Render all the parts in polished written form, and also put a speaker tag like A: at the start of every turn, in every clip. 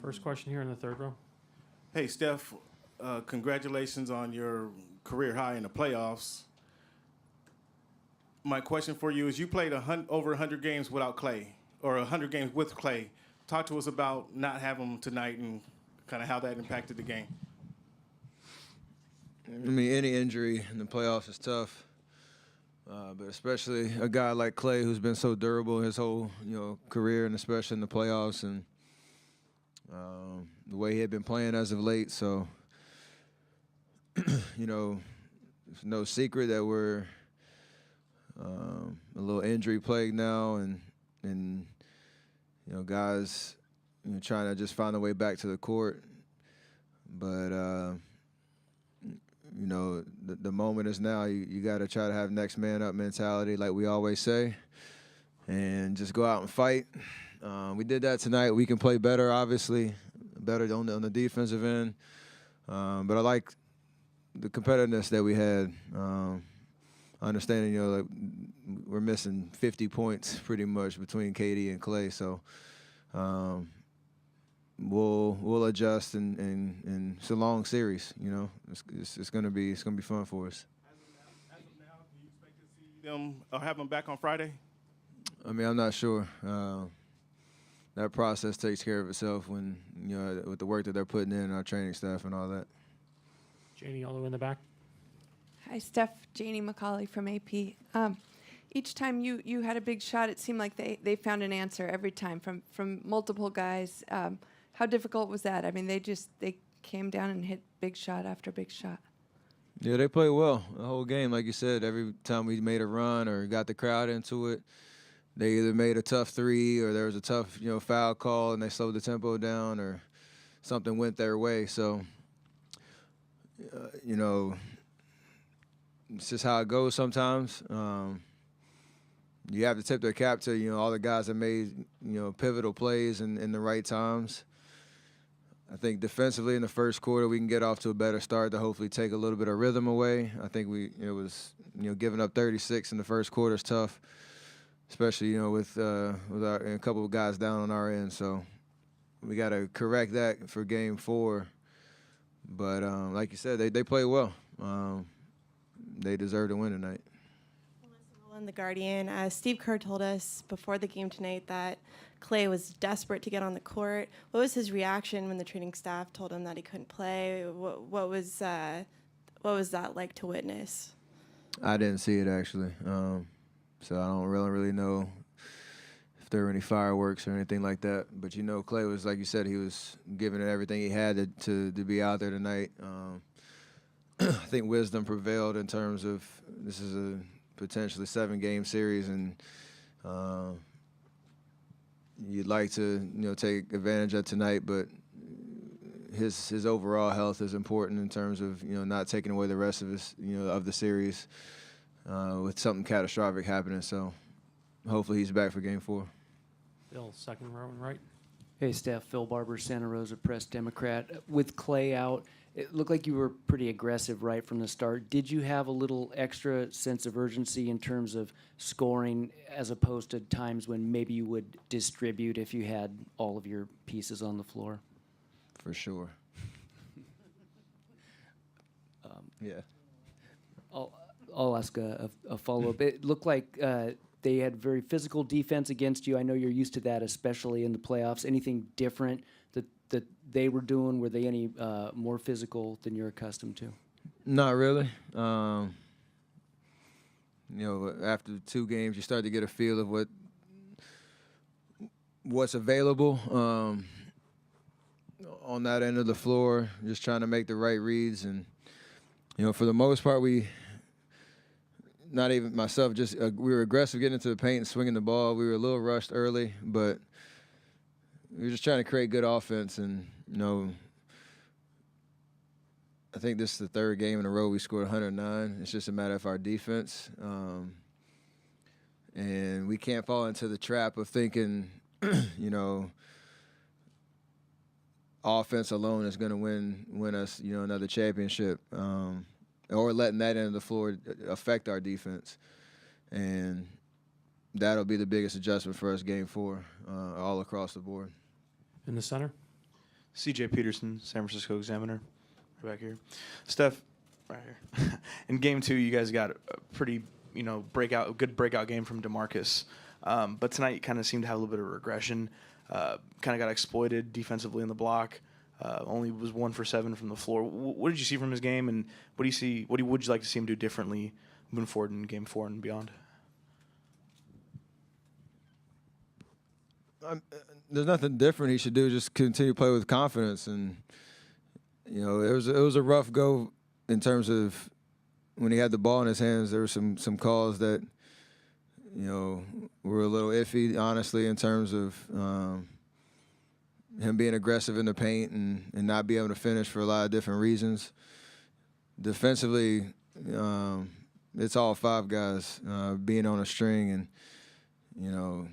A: First question here in the third row.
B: Hey, Steph, congratulations on your career high in the playoffs. My question for you is you played over 100 games without Clay, or 100 games with Clay. Talk to us about not having him tonight and kind of how that impacted the game.
C: I mean, any injury in the playoffs is tough, but especially a guy like Clay who's been so durable his whole career, and especially in the playoffs, and the way he had been playing as of late. So, it's no secret that we're a little injury plagued now, and guys trying to just find a way back to the court. But the moment is now. You got to try to have next man up mentality, like we always say, and just go out and fight. We did that tonight. We can play better, obviously, better on the defensive end. But I like the competitiveness that we had. Understanding, like we're missing 50 points pretty much between KD and Clay, so we'll adjust, and it's a long series. It's gonna be fun for us.
B: As of now, do you expect to see them or have them back on Friday?
C: I mean, I'm not sure. That process takes care of itself when with the work that they're putting in, our training staff and all that.
A: Janie, all the way in the back.
D: Hi, Steph. Janie McCauley from AP. Each time you had a big shot, it seemed like they found an answer every time from multiple guys. How difficult was that? I mean, they came down and hit big shot after big shot.
C: Yeah, they played well the whole game. Like you said, every time we made a run or got the crowd into it, they either made a tough three or there was a tough foul call and they slowed the tempo down or something went their way. So, it's just how it goes sometimes. You have to tip their cap to all the guys that made pivotal plays in the right times. I think defensively in the first quarter we can get off to a better start to hopefully take a little bit of rhythm away. I think giving up 36 in the first quarter is tough, especially with a couple of guys down on our end. So we got to correct that for Game 4. But like you said, they played well. They deserve to win tonight.
E: In The Guardian, Steve Kerr told us before the game tonight that Clay was desperate to get on the court. What was his reaction when the training staff told him that he couldn't play? What was that like to witness?
C: I didn't see it actually, so I don't really know if there were any fireworks or anything like that. But Clay was, like you said, he was giving it everything he had to be out there tonight. I think wisdom prevailed in terms of this is a potentially 7-game series, and you'd like to take advantage of tonight, but his overall health is important in terms of not taking away the rest of his of the series with something catastrophic happening. So hopefully he's back for Game 4.
A: Bill, second row and right.
F: Hey, Steph. Phil Barber, Santa Rosa Press Democrat. With Clay out, it looked like you were pretty aggressive right from the start. Did you have a little extra sense of urgency in terms of scoring as opposed to times when maybe you would distribute if you had all of your pieces on the floor?
C: For sure. Yeah.
F: I'll ask a follow-up. It looked like they had very physical defense against you. I know you're used to that, especially in the playoffs. Anything different that they were doing? Were they any more physical than you're accustomed to?
C: Not really. After 2 games, you start to get a feel of what's available on that end of the floor. Just trying to make the right reads, and for the most part, not even myself, just we were aggressive getting into the paint and swinging the ball. We were a little rushed early, but we were just trying to create good offense. And, I think this is the 3rd game in a row we scored 109. It's just a matter of our defense. And we can't fall into the trap of thinking, offense alone is going to win us, another championship. Or letting that end of the floor affect our defense. And that'll be the biggest adjustment for us Game 4, all across the board.
A: In the center.
G: CJ Peterson, San Francisco Examiner, right back here. Steph, right here. In game 2, you guys got a pretty, good breakout game from DeMarcus. But tonight you kind of seemed to have a little bit of regression. Kind of got exploited defensively in the block. Only was 1 for 7 from the floor. What did you see from his game, and what do you see? Would you like to see him do differently moving forward in game 4 and beyond?
C: There's nothing different he should do. Just continue to play with confidence, and it was a rough go in terms of when he had the ball in his hands. There were some calls that were a little iffy, honestly, in terms of him being aggressive in the paint and not be able to finish for a lot of different reasons. Defensively, it's all 5 guys being on a string, and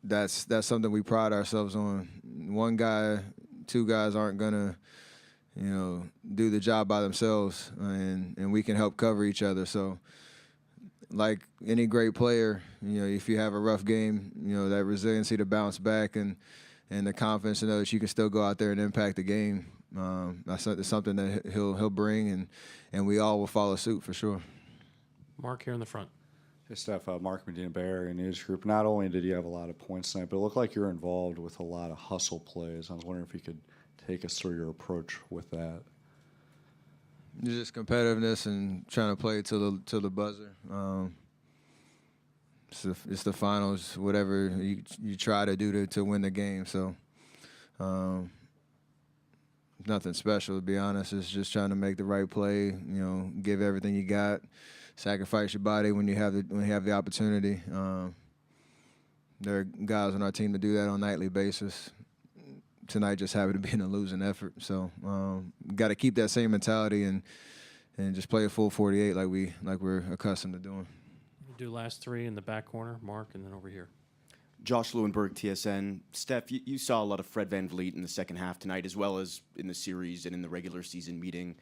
C: that's something we pride ourselves on. 1 guy, 2 guys aren't gonna do the job by themselves, and we can help cover each other. So, like any great player, if you have a rough game, that resiliency to bounce back and the confidence to know that you can still go out there and impact the game. That's something that he'll bring, and we all will follow suit for sure.
A: Mark here in the front.
H: Hey, Steph, Mark Medina, Bay Area News Group. Not only did you have a lot of points tonight, but it looked like you were involved with a lot of hustle plays. I was wondering if you could take us through your approach with that.
C: Just competitiveness and trying to play till the buzzer. It's the finals. Whatever you try to do to win the game. So nothing special, to be honest. It's just trying to make the right play. Give everything you got. Sacrifice your body when you have the opportunity. There are guys on our team that do that on a nightly basis. Tonight just happened to be in a losing effort. So got to keep that same mentality and just play a full 48 like we're accustomed to doing.
A: We'll do last 3 in the back corner, Mark, and then over here.
I: Josh Lewenberg, TSN. Steph, you saw a lot of Fred VanVleet in the second half tonight, as well as in the series and in the regular season meeting.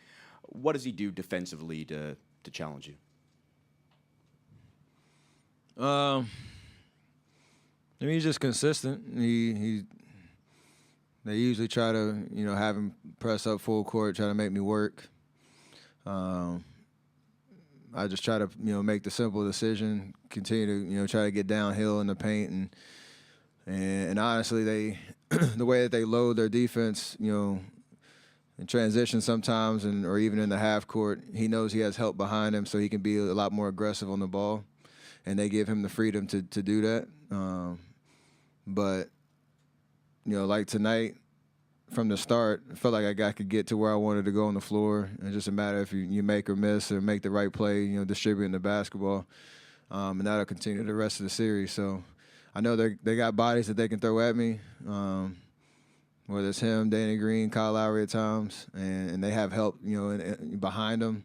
I: What does he do defensively to challenge you?
C: He's just consistent. They usually try to, have him press up full court, try to make me work. I just try to, make the simple decision, continue to, try to get downhill in the paint, and honestly, the way that they load their defense, in transition sometimes, or even in the half court, he knows he has help behind him, so he can be a lot more aggressive on the ball, and they give him the freedom to do that. But like tonight, from the start, I felt like I could get to where I wanted to go on the floor. It's just a matter if you make or miss or make the right play, distributing the basketball, and that'll continue the rest of the series. So I know they got bodies that they can throw at me, whether it's him, Danny Green, Kyle Lowry at times, and they have help, behind them.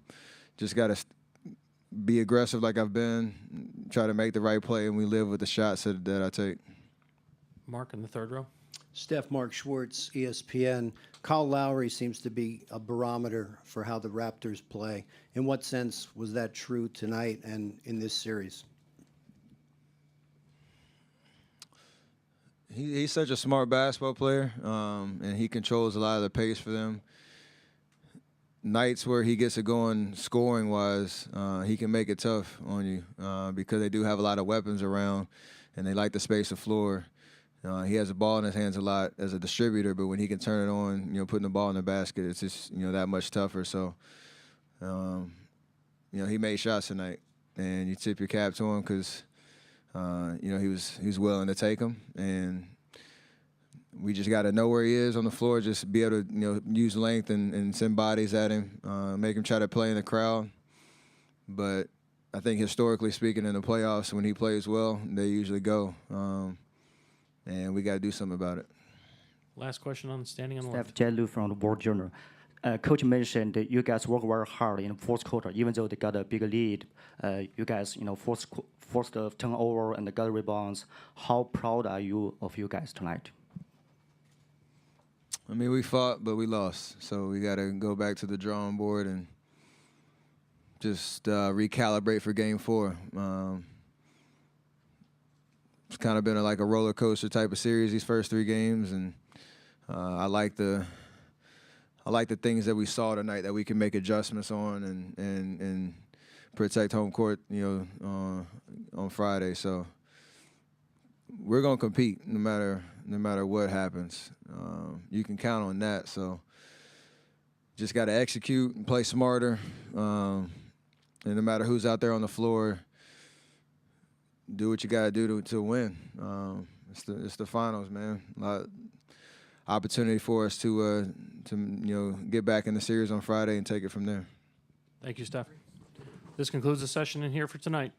C: Just got to be aggressive like I've been, try to make the right play, and we live with the shots that I take.
A: Mark in the third row.
J: Steph, Mark Schwartz, ESPN. Kyle Lowry seems to be a barometer for how the Raptors play. In what sense was that true tonight and in this series?
C: He's such a smart basketball player, and he controls a lot of the pace for them. Nights where he gets it going scoring-wise, he can make it tough on you because they do have a lot of weapons around, and they like to space the floor. He has the ball in his hands a lot as a distributor, but when he can turn it on, putting the ball in the basket, it's just, that much tougher. So, he made shots tonight, and you tip your cap to him because, he was willing to take them, and we just got to know where he is on the floor, just be able to, use length and send bodies at him, make him try to play in the crowd. But I think historically speaking in the playoffs, when he plays well, they usually go. And we got to do something about it.
A: Last question on standing on the
K: Steph
A: left.
K: Jai Lu from the World Journal. Coach mentioned that you guys work very hard in the fourth quarter, even though they got a big lead. You guys, forced the turnover and got rebounds. How proud are you of you guys tonight?
C: I mean, we fought, but we lost. So we got to go back to the drawing board and just recalibrate for Game 4. It's kind of been like a roller coaster type of series these first 3 games, and I like the things that we saw tonight that we can make adjustments on and protect home court, on Friday. So we're gonna compete no matter what happens. You can count on that. So just got to execute and play smarter. And no matter who's out there on the floor, do what you got to do to win. It's the finals, man. Opportunity for us to get back in the series on Friday and take it from there.
A: Thank you, Steph. This concludes the session in here for tonight.